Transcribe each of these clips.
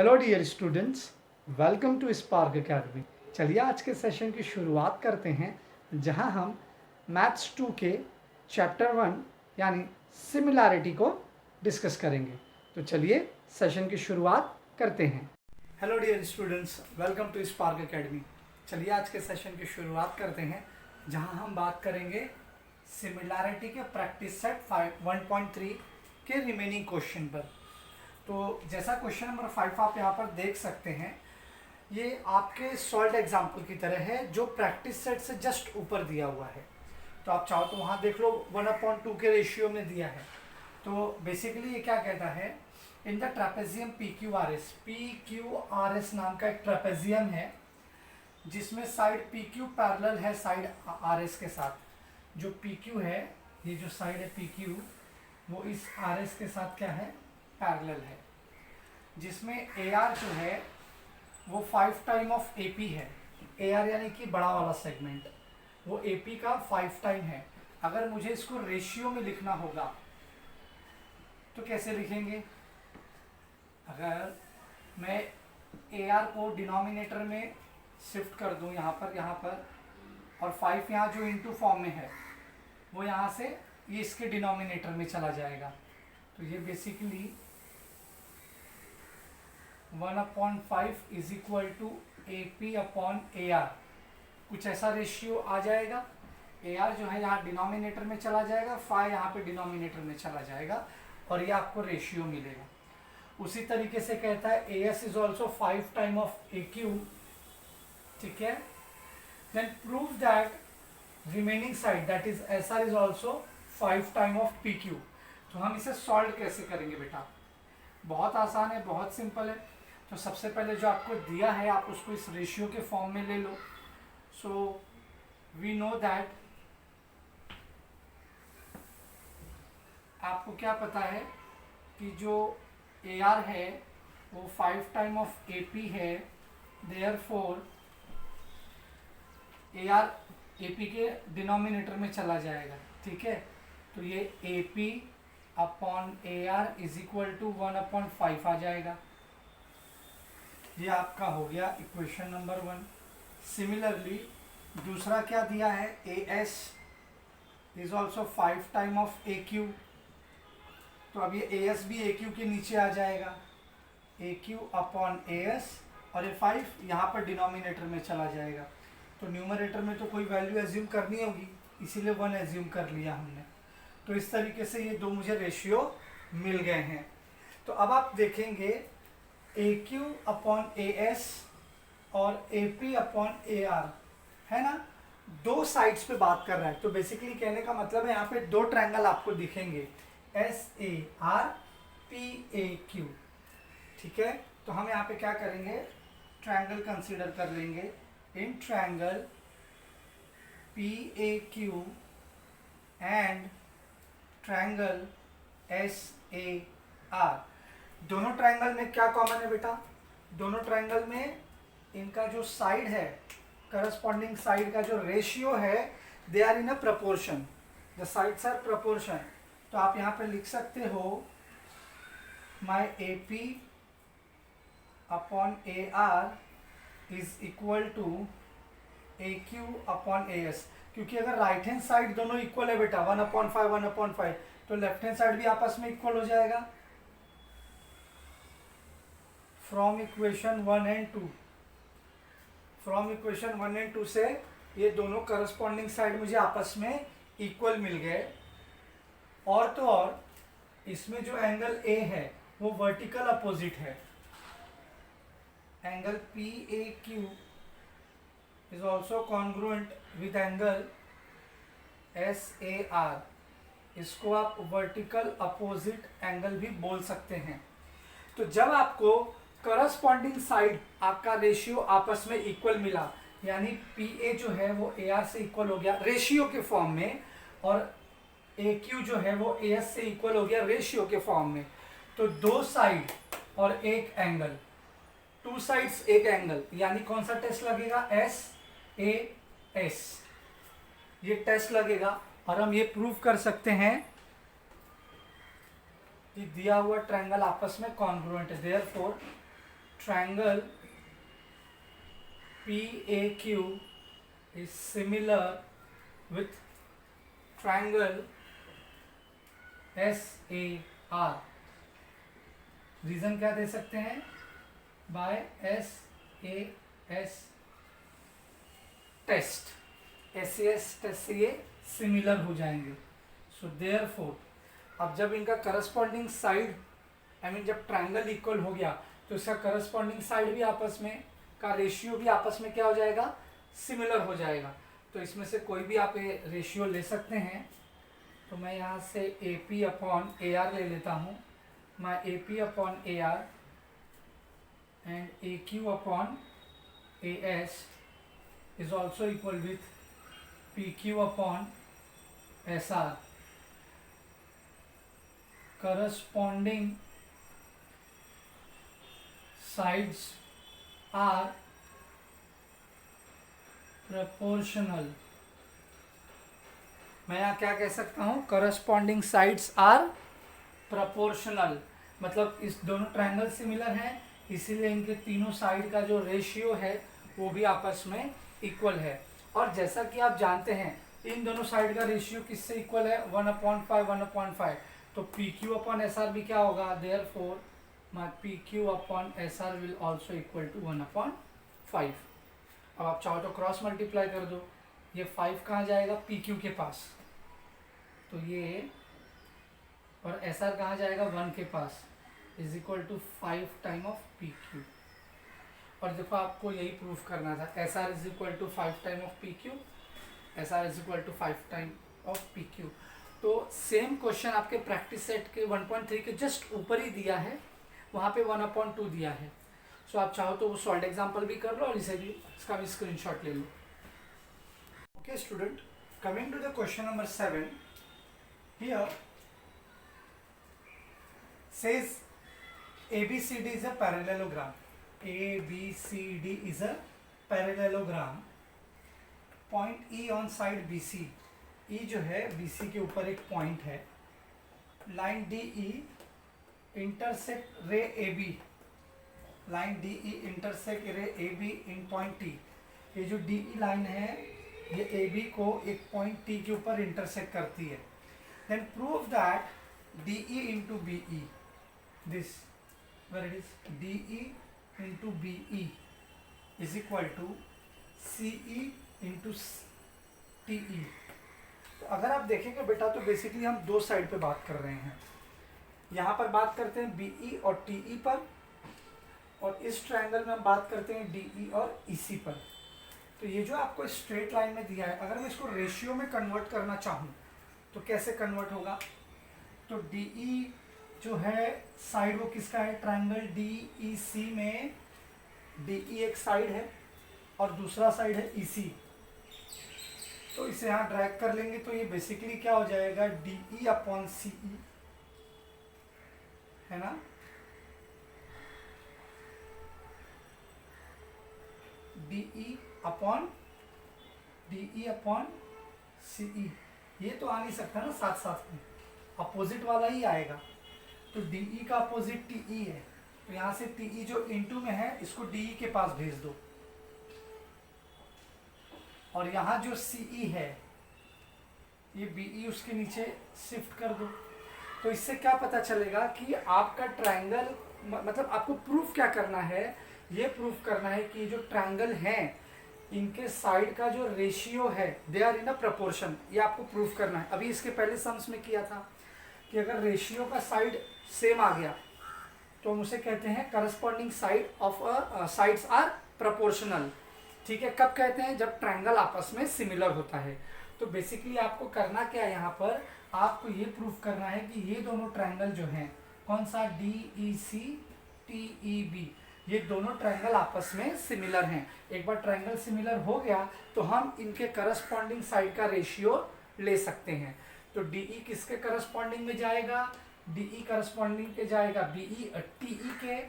Hello dear students, welcome to Spark Academy. चलिए आज के सेशन की शुरुआत करते हैं, जहां हम मैथ्स 2 के चैप्टर 1 यानी सिमिलैरिटी को डिस्कस करेंगे। तो चलिए सेशन की शुरुआत करते हैं। Hello dear students, welcome to Spark Academy. चलिए आज के सेशन की शुरुआत करते हैं, जहां हम बात करेंगे सिमिलैरिटी के प्रैक्टिस सेट 1.3 के रिमेनिंग क्वेश्चन पर। तो जैसा क्वेश्चन नंबर 5 आप यहाँ पर देख सकते हैं, ये आपके सॉल्व एग्जाम्पल की तरह है जो प्रैक्टिस सेट से जस्ट ऊपर दिया हुआ है। तो आप चाहो तो वहाँ देख लो, 1/2 के रेशियो में दिया है। तो बेसिकली ये क्या कहता है, इन द ट्रेपेजियम PQRS नाम का एक ट्रेपेजियम है, जिसमें साइड PQ पैरेलल है साइड RS के साथ। जो PQ है, ये जो साइड है PQ, वो इस RS के साथ क्या है, पैरेलल है। जिसमें AR जो है वो 5 टाइम ऑफ AP है। AR यानी कि बड़ा वाला सेगमेंट, वो AP का 5 टाइम है। अगर मुझे इसको रेशियो में लिखना होगा तो कैसे लिखेंगे? अगर मैं AR को डिनोमिनेटर में शिफ्ट कर दूं यहाँ पर, और 5 यहाँ जो इनटू फॉर्म में है वो यहाँ से ये इसके डिनोमिनेटर में चला जाएगा। तो ये basically 1/5 is equal to AP/AR, कुछ ऐसा रेशियो आ जाएगा। AR जो है यहाँ डिनोमिनेटर में चला जाएगा, फाई यहाँ पे डिनोमिनेटर में चला जाएगा, और ये आपको रेशियो मिलेगा। उसी तरीके से कहता है AS is also 5 time of AQ, ठीक है। Then prove that remaining side that is SR is also 5 time of PQ। तो हम इसे सॉल्व कैसे करेंगे बेटा? बहुत आसान है, बहुत सिंपल है। तो सबसे पहले जो आपको दिया है, आप उसको इस रेशियो के फॉर्म में ले लो। सो वी नो दैट, आपको क्या पता है कि जो AR है वो 5 टाइम ऑफ AP है, देयरफॉर AR AP के डिनोमिनेटर में चला जाएगा, ठीक है। तो ये AP/AR इज इक्वल टू 1/5 आ जाएगा। ये आपका हो गया इक्वेशन नंबर 1। सिमिलरली दूसरा क्या दिया है, AS is also 5 time of AQ। तो अब ये AS भी AQ के नीचे आ जाएगा, AQ/AS, और ये 5 यहाँ पर डिनोमिनेटर में चला जाएगा। तो न्यूमरेटर में तो कोई वैल्यू एज्यूम करनी होगी, इसीलिए 1 एज्यूम कर लिया हमने। तो इस तरीके से ये दो मुझे रेशियो मिल गए हैं। तो अब आप देखेंगे AQ/AS और AP/AR है ना, दो साइड्स पे बात कर रहा है। तो बेसिकली कहने का मतलब है यहाँ पे दो ट्रायंगल आपको दिखेंगे, SAR PAQ, ठीक है। तो हम यहाँ पे क्या करेंगे, ट्रायंगल कंसीडर कर लेंगे। In triangle PAQ and triangle SAR, दोनों ट्रायंगल में क्या कॉमन है बेटा? दोनों ट्रायंगल में इनका जो साइड है, करस्पॉन्डिंग साइड का जो रेशियो है, they are in a proportion, the sides are proportion. तो आप यहाँ पे लिख सकते हो माई AP/AR is equal to AQ/AS, क्योंकि अगर राइट हैंड साइड दोनों इक्वल है बेटा, 1/5 तो लेफ्ट हैंड साइड भी आपस में इक्वल हो जाएगा। From equation 1 and 2, from equation 1 and 2 से ये दोनों करस्पॉन्डिंग साइड मुझे आपस में इक्वल मिल गए। और तो और इसमें जो एंगल A है वो वर्टिकल अपोजिट है। Angle PAQ is also congruent with angle SAR। इसको आप वर्टिकल अपोजिट एंगल भी बोल सकते हैं। तो जब आपको करस्पॉन्डिंग साइड आपका रेशियो आपस में इक्वल मिला, यानी PA जो है वो AR से इक्वल हो गया रेशियो के फॉर्म में, और AQ जो है वो AS से इक्वल हो गया रेशियो के फॉर्म में, तो दो साइड और एक एंगल, 2 साइड्स एक एंगल, यानी कौन सा टेस्ट लगेगा, SAS, ये टेस्ट लगेगा। और हम ये प्रूव कर सकते हैं कि दिया हुआ ट्रायंगल आपस में कॉन्ग्रुएंट है, therefore triangle PAQ is similar with triangle SAR. Reason क्या दे सकते हैं? By SAS test, SAS test से ये सिमिलर हो जाएंगे. सो देयरफॉर अब जब इनका करस्पॉन्डिंग साइड जब ट्रायंगल इक्वल हो गया तो इसका करस्पॉन्डिंग साइड भी आपस में का रेशियो भी आपस में क्या हो जाएगा? सिमिलर हो जाएगा. तो इसमें से कोई भी आप रेशियो ले सकते हैं. तो मैं यहाँ से AP अपॉन AR ले लेता हूँ. मैं AP upon AR and AQ upon AS is also equal with PQ upon SR. Corresponding sides are proportional. मैं यहाँ क्या कह सकता हूँ? Corresponding sides are proportional. मतलब इस दोनों ट्रायंगल सिमिलर हैं, इसीलिए इनके तीनों साइड का जो रेशियो है वो भी आपस में इक्वल है. और जैसा कि आप जानते हैं इन दोनों साइड का रेशियो किससे इक्वल है? 1/5 1/5. तो PQ अपॉन SR भी क्या होगा? Therefore my PQ upon SR will also equal to 1/5. अब आप चाहो तो क्रॉस मल्टीप्लाई कर दो. ये 5 कहाँ जाएगा? PQ के पास. तो ये और SR कहाँ जाएगा? 1 के पास. Is equal to 5 time of PQ. और देखो आपको यही प्रूफ करना था. SR is equal to 5 time of PQ, SR is equal to 5 time of PQ. तो सेम क्वेश्चन आपके प्रैक्टिस सेट के 1.3 के जस्ट ऊपर ही दिया है, वहाँ पे 1/2 दिया है. सो आप चाहो तो वो सॉल्व एग्जाम्पल भी कर लो और इसे भी इसका भी स्क्रीनशॉट ले लो. Okay student, coming to the question number 7. Here says ABCD is a parallelogram. ABCD is a parallelogram. Point E on side BC. E जो है BC के ऊपर एक पॉइंट है. लाइन DE इंटरसेक्ट रे AB. लाइन DE इंटरसेक्ट रे AB इन point T. ये जो DE लाइन है ये AB को एक पॉइंट T के ऊपर इंटरसेक्ट करती है. Then prove that DE into BE. This where it is DE into BE is equal to CE into TE. तो अगर आप देखेंगे बेटा तो बेसिकली हम दो साइड पे बात कर रहे हैं. यहाँ पर बात करते हैं BE और TE पर, और इस ट्रायंगल में हम बात करते हैं DE और EC पर. तो ये जो आपको स्ट्रेट लाइन में दिया है, अगर मैं इसको रेशियो में कन्वर्ट करना चाहूँ तो कैसे कन्वर्ट होगा? तो DE जो है साइड वो किसका है? ट्रायंगल DEC में DE एक साइड है और दूसरा साइड है EC. तो इसे यहाँ ड्रैग कर लेंगे तो ये बेसिकली क्या हो जाएगा? DE अपॉन CE है ना. DE upon CE. ये तो आ नहीं सकता ना साथ साथ में, अपोजिट वाला ही आएगा. तो DE का अपोजिट TE है, तो यहाँ से TE जो इनटू में है इसको DE के पास भेज दो, और यहाँ जो CE है ये BE उसके नीचे शिफ्ट कर दो. तो इससे क्या पता चलेगा कि आपका ट्रायंगल, मतलब आपको प्रूफ क्या करना है? ये प्रूफ करना है कि जो ट्रायंगल हैं इनके साइड का जो रेशियो है they are in a proportion. ये आपको प्रूफ करना है. अभी इसके पहले सम्स में किया था कि अगर रेशियो का साइड सेम आ गया तो हम उसे कहते हैं corresponding side of sides are proportional. ठीक है, कब कहते हैं? जब ट्रायंगल आपस में सिमिलर होता है. तो बेसिकली आपको करना क्या है? यहाँ पर आपको ये प्रूफ करना है कि ये दोनों ट्रायंगल जो हैं, कौन सा? DEC TEB, ये दोनों ट्रायंगल आपस में सिमिलर हैं. एक बार ट्रायंगल सिमिलर हो गया तो हम इनके करस्पॉन्डिंग साइड का रेशियो ले सकते हैं. तो DE किसके करस्पॉन्डिंग में जाएगा? DE करस्पॉन्डिंग पे जाएगा TE के,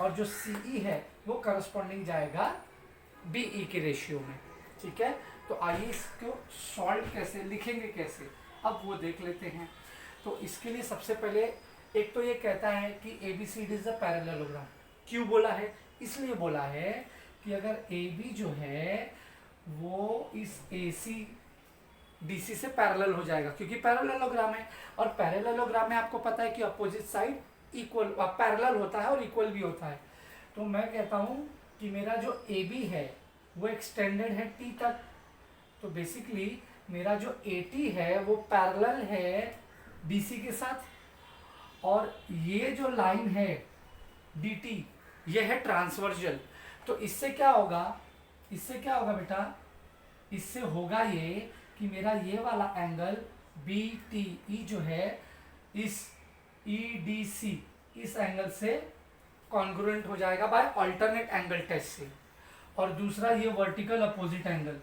और जो CE है वो करस्पॉन्डिंग जाएगा BE के रेशियो में. ठीक है, तो आइए इसको सॉल्व कैसे लिखेंगे, कैसे, अब वो देख लेते हैं. तो इसके लिए सबसे पहले एक तो ये कहता है कि ABCD इज अ पैरेललोग्राम. क्यों बोला है? इसलिए बोला है कि अगर ए बी जो है वो इस ए सी डी सी से पैरेलल हो जाएगा, क्योंकि पैरेललोग्राम है, और पैरेललोग्राम में आपको पता है कि अपोजिट साइड इक्वल पैरेलल होता है और इक्वल भी होता है। तो मैं कहता हूँ कि मेरा जो ए बी है वो एक्सटेंडेड है टी तक, तो बेसिकली मेरा जो ए टी है वो पैरेलल है डी सी के साथ, और ये जो लाइन है डी टी ये है ट्रांसवर्जल। तो इससे क्या होगा, इससे क्या होगा बेटा, इससे होगा ये कि मेरा ये वाला एंगल बी टी ई जो है इस ई डी सी इस एंगल से कॉन्ग्रुएंट हो जाएगा बाय अल्टरनेट एंगल टेस्ट से। और दूसरा ये वर्टिकल अपोजिट एंगल,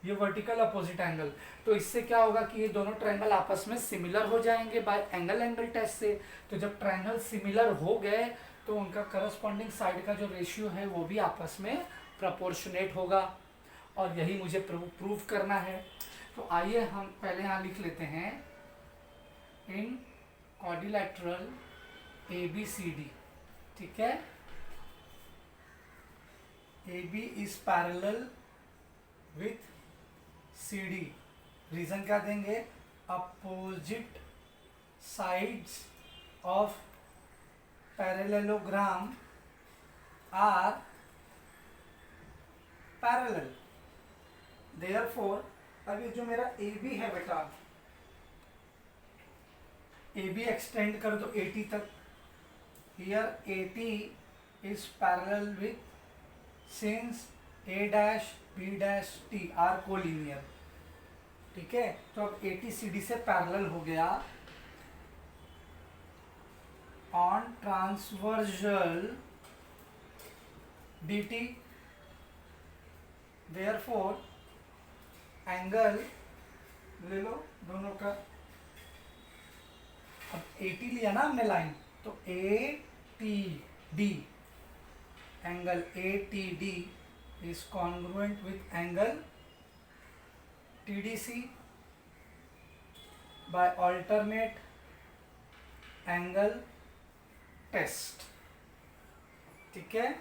ये वर्टिकल अपोजिट एंगल, तो इससे क्या होगा कि ये दोनों ट्रायंगल आपस में सिमिलर हो जाएंगे बाय एंगल टेस्ट से। तो जब ट्रायंगल सिमिलर हो गए तो उनका करस्पॉन्डिंग साइड का जो रेशियो है वो भी आपस में प्रपोर्शनेट होगा, और यही मुझे प्रूव करना है। तो आइए हम पहले यहाँ लिख लेते हैं in quadrilateral A B C D, ठीक है, A B is parallel with C D, reason क्या देंगे, opposite sides of parallelogram are parallel, therefore अब ये जो मेरा ए बी है बेटा, ए बी एक्सटेंड कर दो ए टी तक, here A T is parallel with since A dash B dash T are collinear, ठीक है। तो अब ए टी सी डी से पैरेलल हो गया on transversal D T, therefore angle ले लो दोनों का, अब ए टी लिया ना हमने लाइन, तो A T D, angle A T D is congruent with angle TDC by alternate angle test, ठीक है।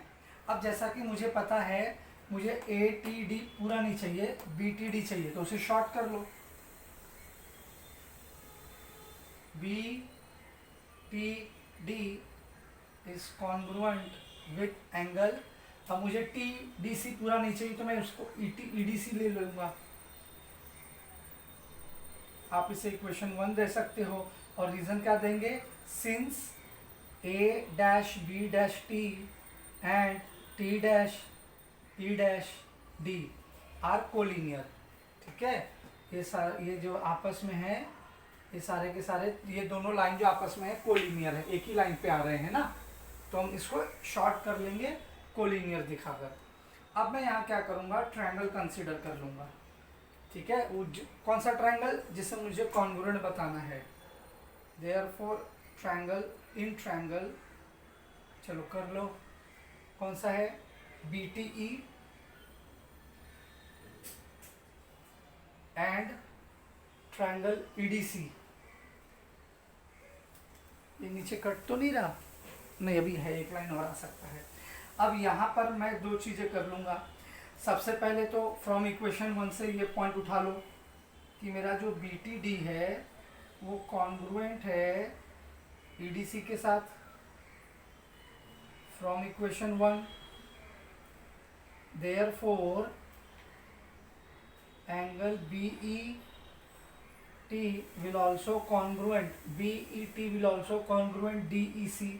अब जैसा कि मुझे पता है मुझे ए टी डी पूरा नहीं चाहिए, बी टी डी चाहिए, तो उसे शॉर्ट कर लो, B T D is congruent with angle, अब मुझे टी डी सी पूरा नहीं चाहिए तो मैं उसको ई डी सी ले लूँगा, आप इसे इक्वेशन 1 दे सकते हो, और रीज़न क्या देंगे, since A dash B dash T and T dash E dash D are collinear, ठीक है। ये जो आपस में है ये सारे के सारे, ये दोनों लाइन जो आपस में है कोलिनियर है, एक ही लाइन पे आ रहे हैं ना, तो हम इसको शॉर्ट कर लेंगे कोलिनियर दिखाकर। अब मैं यहाँ क्या करूँगा, ट्रायंगल कंसीडर कर लूँगा, ठीक है। वो कौन सा ट्रायंगल, जिसे मुझे कॉन्ग्रुएंट बताना है, देयरफॉर ट्रायंगल, इन ट्रायंगल, चलो कर लो, कौन सा है, B T E and triangle E D C, ये नीचे कट तो नहीं रहा, नहीं अभी है, एक लाइन और आ सकता है। अब यहाँ पर मैं दो चीज़ें कर लूँगा, सबसे पहले तो फ्रॉम इक्वेशन 1 से ये पॉइंट उठा लो कि मेरा जो बी टी डी है वो कॉन्ग्रुएंट है ई डी सी के साथ, from equation 1, therefore angle B E T will also congruent, B E T will also congruent D E C,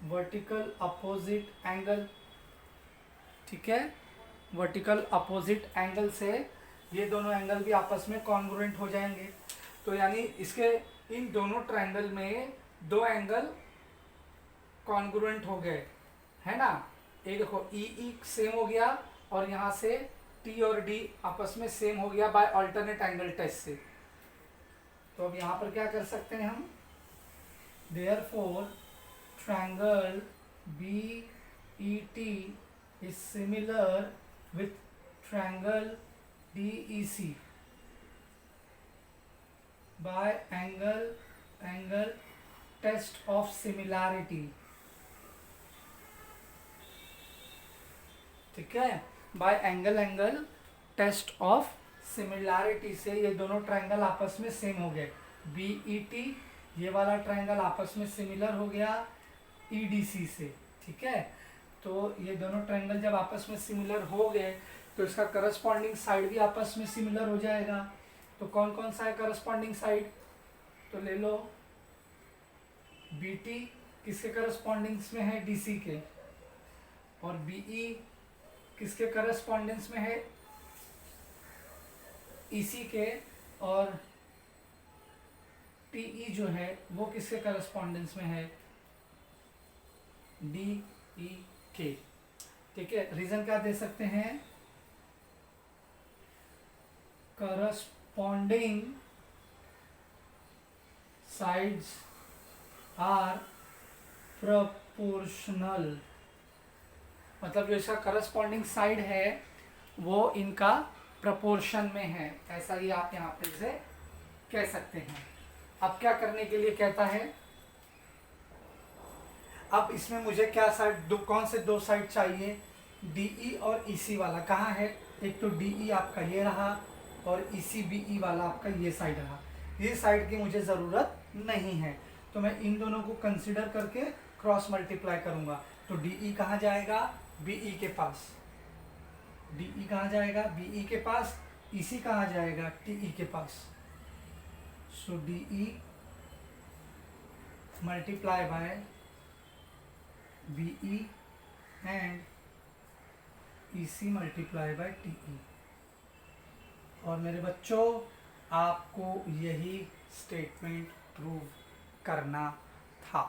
vertical opposite angle, ठीक है। वर्टिकल अपोजिट एंगल से ये दोनों एंगल भी आपस में कॉन्ग्रुएंट हो जाएंगे, तो यानी इसके इन दोनों ट्रायंगल में दो एंगल कॉन्ग्रुएंट हो गए, है ना। ये देखो ई ई सेम हो गया, और यहाँ से टी और डी आपस में सेम हो गया बाय अल्टरनेट एंगल टेस्ट से। तो अब यहाँ पर क्या कर सकते हैं हम, therefore triangle BET is similar with triangle DEC by angle test of similarity, ठीक है, by angle test of similarity से ये दोनों ट्रायंगल आपस में सेम हो गए। BET ये वाला ट्रायंगल आपस में सिमिलर हो गया EDC से, ठीक है। तो ये दोनों ट्रायंगल जब आपस में सिमिलर हो गए तो इसका करस्पॉन्डिंग साइड भी आपस में सिमिलर हो जाएगा। तो कौन कौन सा है करस्पॉन्डिंग साइड, तो ले लो BT किसके करस्पॉन्डिंग्स में है, DC के, और BE किसके करस्पॉन्डेंस में है, EC के, और TE जो है वो किसके करस्पॉन्डेंस में है, DE के, ठीक है। रीजन क्या दे सकते हैं, करस्पॉन्डिंग साइड्स आर प्रोपोर्शनल, मतलब जो इसका करस्पॉन्डिंग साइड है वो इनका प्रपोर्शन में है, ऐसा ही आप यहाँ पे इसे कह सकते हैं। अब क्या करने के लिए कहता है, अब इसमें मुझे क्या साइड, कौन से दो साइड चाहिए, DE और EC वाला कहाँ है, एक तो DE आपका ये रहा और EC BE वाला आपका ये साइड रहा। ये साइड की मुझे ज़रूरत नहीं है, तो मैं इन दोनों को कंसिडर करके क्रॉस मल्टीप्लाई करूँगा। तो DE कहाँ जाएगा, BE के पास, DE कहाँ जाएगा, BE के पास, EC कहाँ जाएगा, TE के पास। सो DE multiply by BE and EC multiply by TE। और मेरे बच्चों आपको यही स्टेटमेंट प्रूव करना था।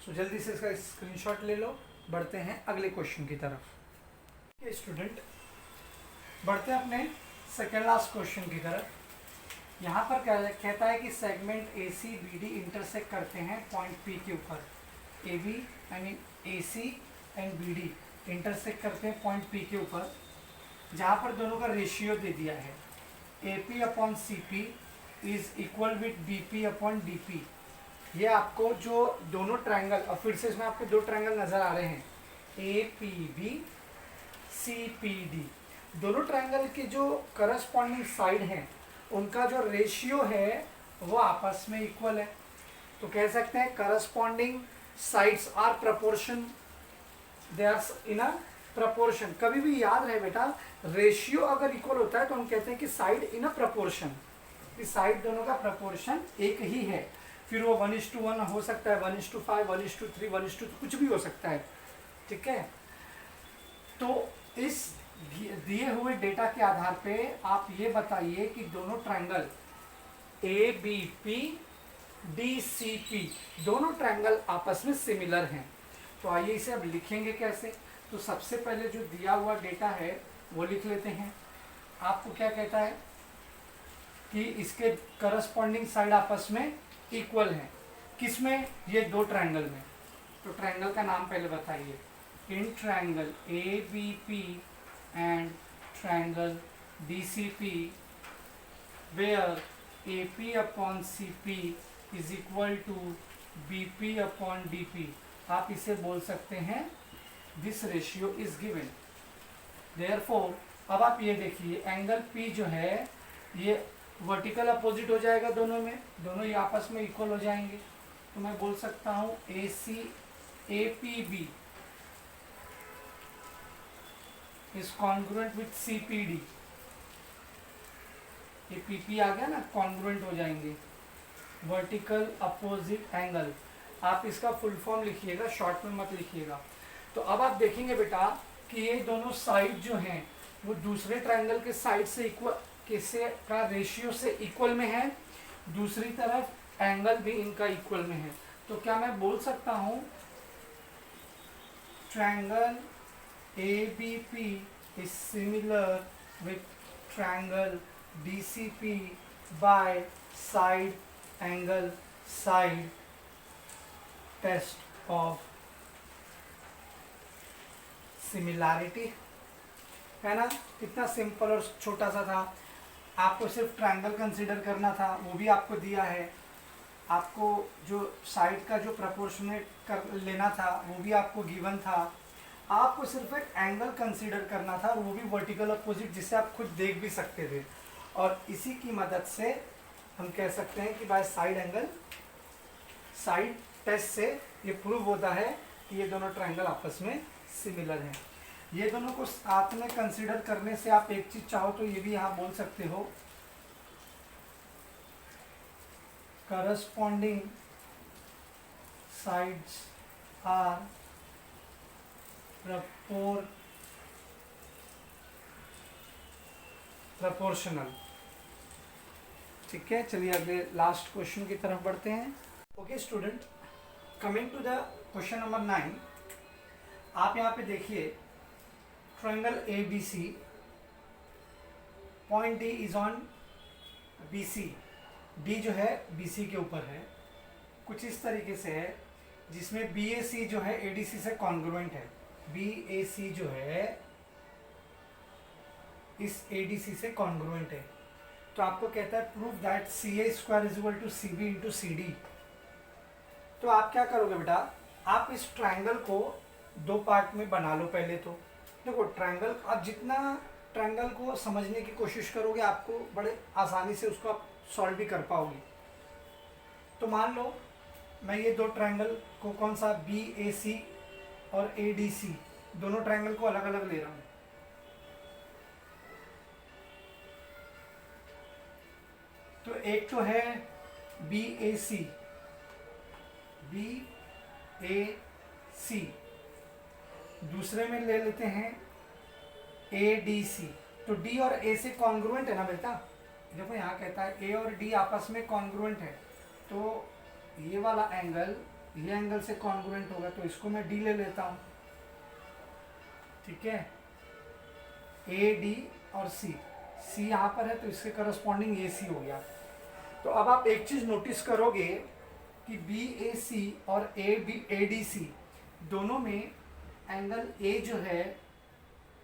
सो जल्दी से इसका स्क्रीनशॉट ले लो, बढ़ते हैं अगले क्वेश्चन की तरफ। स्टूडेंट बढ़ते हैं अपने सेकेंड लास्ट क्वेश्चन की तरफ। यहाँ पर कहता है कि सेगमेंट ACBD इंटरसेक्ट करते हैं पॉइंट P के ऊपर। AB I mean AC and BD intersect करते हैं पॉइंट P के ऊपर, जहाँ पर दोनों का रेशियो दे दिया है AP upon CP is equal with BP upon DP। ये आपको जो दोनों ट्रायंगल, और फिर से इसमें आपको दो ट्रायंगल नज़र आ रहे हैं, APB CPD, दोनों ट्रायंगल के जो करस्पॉन्डिंग साइड हैं उनका जो रेशियो है वो आपस में इक्वल है। तो कह सकते हैं corresponding sides are proportion, they are in a proportion. कभी भी याद रहे बेटा, रेशियो अगर इक्वल होता है तो हम कहते हैं कि साइड इन अ प्रपोर्शन, इस साइड दोनों का प्रपोर्शन एक ही है। फिर वो 1:1 हो सकता है, 1:5, 1:3, 1:2 कुछ भी हो सकता है, ठीक है। तो इस दिए हुए डेटा के आधार पे आप ये बताइए कि दोनों ट्रायंगल ABP DCP दोनों ट्रायंगल आपस में सिमिलर हैं। तो आइए इसे अब लिखेंगे कैसे। तो सबसे पहले जो दिया हुआ डेटा है वो लिख लेते हैं। आपको क्या कहता है कि इसके करस्पॉन्डिंग साइड आपस में इक्वल हैं, किसमें, ये दो ट्रायंगल में। तो ट्रायंगल का नाम पहले बताइए। In triangle ABP and triangle DCP where AP upon CP is equal to BP upon DP, आप इसे बोल सकते हैं this ratio is given। therefore अब आप ये देखिए एंगल P जो है ये वर्टिकल अपोजिट हो जाएगा दोनों में, दोनों ये आपस में इक्वल हो जाएंगे। तो मैं बोल सकता हूँ APB is congruent with CPD। ये PP आ गया ना, कॉन्ग्रुएंट हो जाएंगे, वर्टिकल अपोजिट एंगल। आप इसका फुल फॉर्म लिखिएगा, शॉर्ट में मत लिखिएगा। तो अब आप देखेंगे बेटा कि ये दोनों साइड जो हैं वो दूसरे ट्रायंगल के साइड से इक्वल, किससे का रेशियो से इक्वल में है, दूसरी तरफ एंगल भी इनका इक्वल में है। तो क्या मैं बोल सकता हूँ triangle ABP is similar with triangle DCP by side angle side test of similarity, है ना। कितना सिंपल और छोटा सा था, आपको सिर्फ ट्रायंगल कंसीडर करना था, वो भी आपको दिया है। आपको जो साइड का जो प्रपोर्शनेट कर लेना था वो भी आपको गिवन था। आपको सिर्फ एक एंगल कंसीडर करना था, वो भी वर्टिकल अपोजिट, जिसे आप खुद देख भी सकते थे। और इसी की मदद से हम कह सकते हैं कि by side angle, side test से ये प्रूव होता है कि ये दोनों ट्रायंगल आपस में सिमिलर हैं। ये दोनों को साथ में कंसीडर करने से आप एक चीज चाहो तो ये भी यहाँ बोल सकते हो, करस्पॉन्डिंग साइड्स आर प्रपोर्शनल। ठीक है, चलिए अगले लास्ट क्वेश्चन की तरफ बढ़ते हैं। Okay student, coming to the question number 9। आप यहाँ पे देखिए, triangle A B C, point D is on B C. D जो है बी सी के ऊपर है, कुछ इस तरीके से है, जिसमें बी ए सी जो है ए डी सी से कॉन्ग्रुएंट है। बी ए सी जो है इस ए डी सी से कॉन्ग्रुएंट है। तो आपको कहता है prove that C A square is equal to C B into C D. तो आप क्या करोगे बेटा, आप इस ट्रायंगल को दो पार्ट में बना लो। पहले तो देखो, ट्रायंगल आप जितना ट्रायंगल को समझने की कोशिश करोगे, आपको बड़े आसानी से उसको आप सॉल्व भी कर पाओगे। तो मान लो मैं ये दो ट्रायंगल को, कौन सा, बी ए सी और ए डी सी, दोनों ट्रायंगल को अलग अलग ले रहा हूँ। तो एक तो है B A C, B A सी, दूसरे में ले लेते हैं ए डी सी। तो डी और ए से कॉन्ग्रुएंट है ना बेटा। देखो यहाँ कहता है ए और डी आपस में कॉन्ग्रुएंट है, तो ये वाला एंगल ये एंगल से कॉन्ग्रुएंट होगा, तो इसको मैं डी ले लेता हूँ। ठीक है, ए डी और सी, सी यहाँ पर है तो इसके करस्पॉन्डिंग ए सी हो गया। तो अब आप एक चीज नोटिस करोगे कि बी ए सी और ए डी सी दोनों में एंगल ए जो है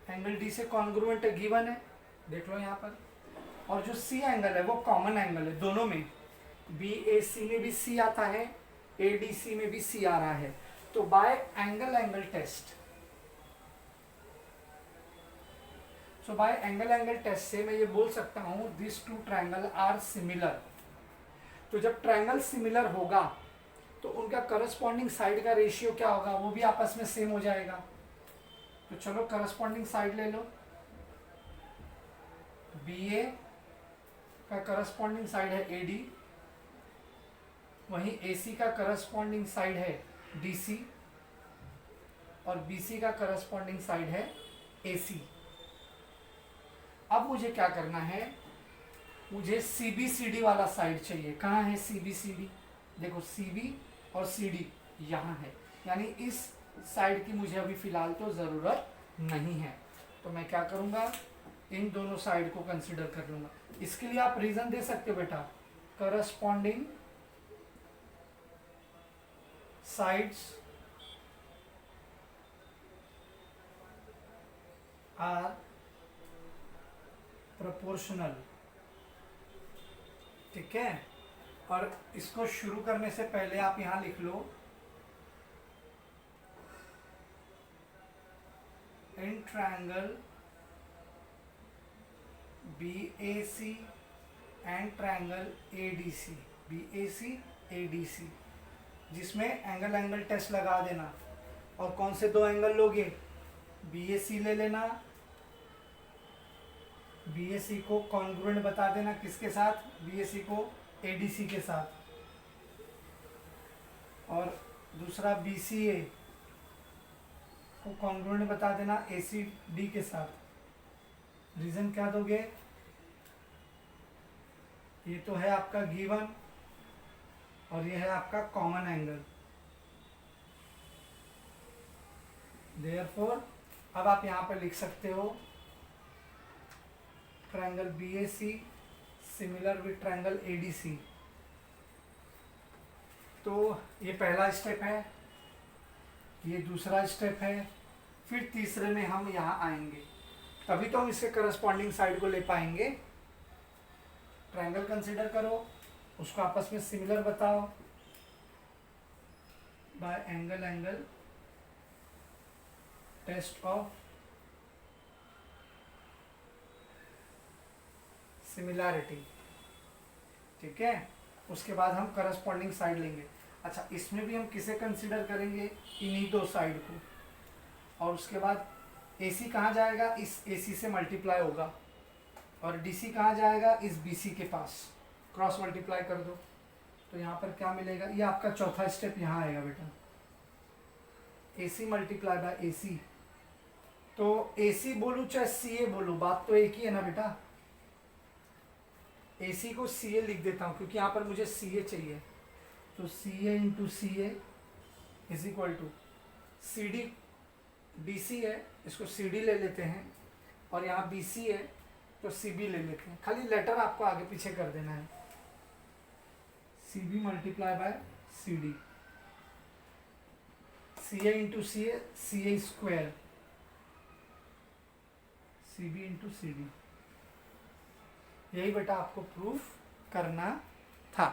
एंगल डी से कॉन्ग्रुएंट है, गिवन है, देख लो यहाँ पर। और जो सी एंगल है वो कॉमन एंगल है दोनों में, बी ए सी में भी सी आता है, ए डी सी में भी सी आ रहा है। तो by angle test, so by angle test से मैं ये बोल सकता हूँ this two triangle are similar. तो जब ट्रायंगल सिमिलर होगा तो उनका करस्पॉन्डिंग साइड का रेशियो क्या होगा, वो भी आपस में सेम हो जाएगा। तो चलो करस्पॉन्डिंग साइड ले लो, बी ए का करस्पॉन्डिंग साइड है ए डी, वहीं ए सी का करस्पॉन्डिंग साइड है डी सी, और बी सी का करस्पॉन्डिंग साइड है ए सी। अब मुझे क्या करना है, मुझे सी बी सी डी वाला साइड चाहिए। कहाँ है सी बी सी डी, देखो सी बी और सी डी यहाँ है, यानी इस साइड की मुझे अभी फिलहाल तो ज़रूरत नहीं है। तो मैं क्या करूँगा, इन दोनों साइड को कंसिडर कर लूँगा। इसके लिए आप रीज़न दे सकते हो बेटा, करस्पॉन्डिंग साइड्स आर प्रोपोर्शनल। ठीक है, और इसको शुरू करने से पहले आप यहां लिख लो, in triangle B A C and triangle A D C, B A C A D C, जिसमें एंगल टेस्ट लगा देना। और कौन से दो एंगल लोगे, बी ए सी ले लेना, बी ए सी को कॉन्ग्रुएंट बता देना किसके साथ, बी ए सी को ए डी सी के साथ, और दूसरा बी सी ए को कॉन्ग्रुएंट बता देना ए सी डी के साथ। रीज़न क्या दोगे, ये तो है आपका गिवन और ये है आपका कॉमन एंगल। देयरफॉर अब आप यहाँ पर लिख सकते हो triangle B A C similar with triangle A D C. तो ये पहला स्टेप है, ये दूसरा स्टेप है, फिर तीसरे में हम यहाँ आएंगे, तभी तो हम इसके करस्पॉन्डिंग साइड को ले पाएंगे। ट्रायंगल कंसिडर करो, उसको आपस में सिमिलर बताओ by angle test of similarity. ठीक है, उसके बाद हम करस्पॉन्डिंग साइड लेंगे। अच्छा, इसमें भी हम किसे कंसीडर करेंगे, इन्हीं दो साइड को, और उसके बाद AC कहाँ जाएगा, इस AC से मल्टीप्लाई होगा, और DC कहाँ जाएगा, इस BC के पास, क्रॉस मल्टीप्लाई कर दो। तो यहाँ पर क्या मिलेगा, ये आपका चौथा स्टेप यहाँ आएगा बेटा, AC मल्टीप्लाई बाय AC। तो AC बोलूँ चाहे CA बोलूँ, बात तो एक ही है ना बेटा। AC को CA लिख देता हूँ क्योंकि यहाँ पर मुझे CA चाहिए। तो CA into CA is equal to CD, BC है, इसको CD ले लेते हैं, और यहाँ BC है तो CB ले लेते हैं। खाली लेटर आपको आगे पीछे कर देना है, CB multiply by CD, CA into CA, CA square, CB into CD। यही बेटा आपको प्रूफ करना था।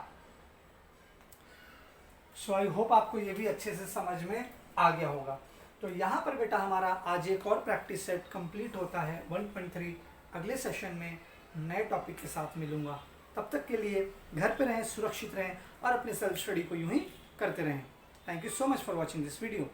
सो आई होप आपको ये भी अच्छे से समझ में आ गया होगा। तो यहाँ पर बेटा हमारा आज एक और प्रैक्टिस सेट कंप्लीट होता है 1.3। अगले सेशन में नए टॉपिक के साथ मिलूंगा। तब तक के लिए घर पे रहें, सुरक्षित रहें और अपने सेल्फ स्टडी को यूं ही करते रहें। Thank you so much for watching this video.